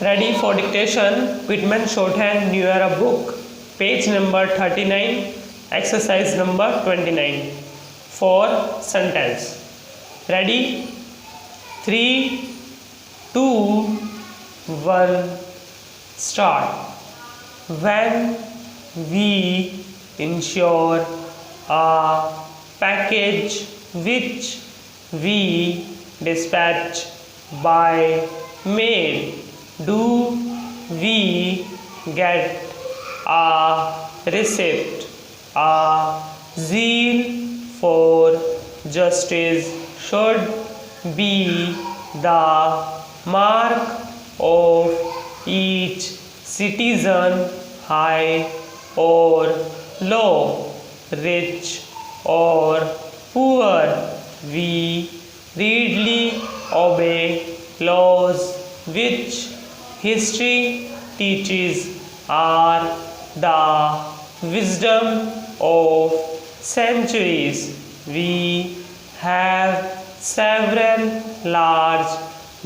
Ready for dictation. Whitman Shorthand New Era book. Page number 39. Exercise number 29. For sentence. Ready? 3, 2, 1. Start. When we insure a package which we dispatch by mail, do we get a receipt? A zeal for justice should be the mark of each citizen, high or low, rich or poor. We readily obey laws which history teaches are the wisdom of centuries. We have several large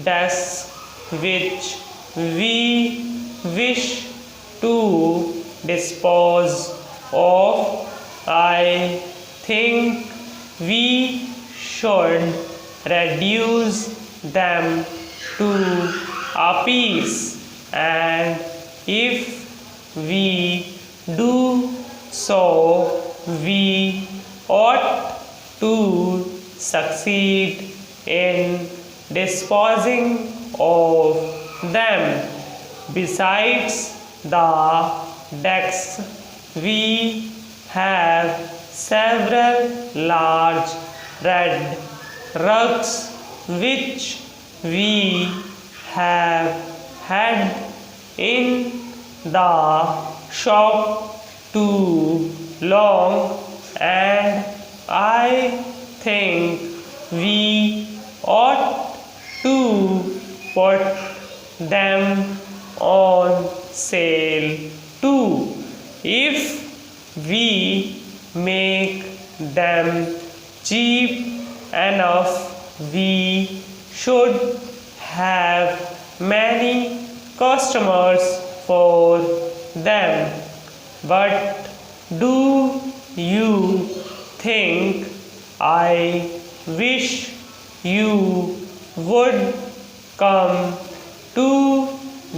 desks which we wish to dispose of. I think we should reduce them to a piece, and if we do so, we ought to succeed in disposing of them. Besides the decks, we have several large red rugs which we have had in the shop too long, and I think we ought to put them on sale too. If we make them cheap enough, we should have many customers for them. But do you think I wish you would come to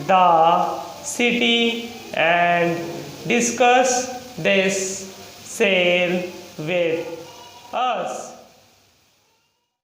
the city and discuss this sale with us?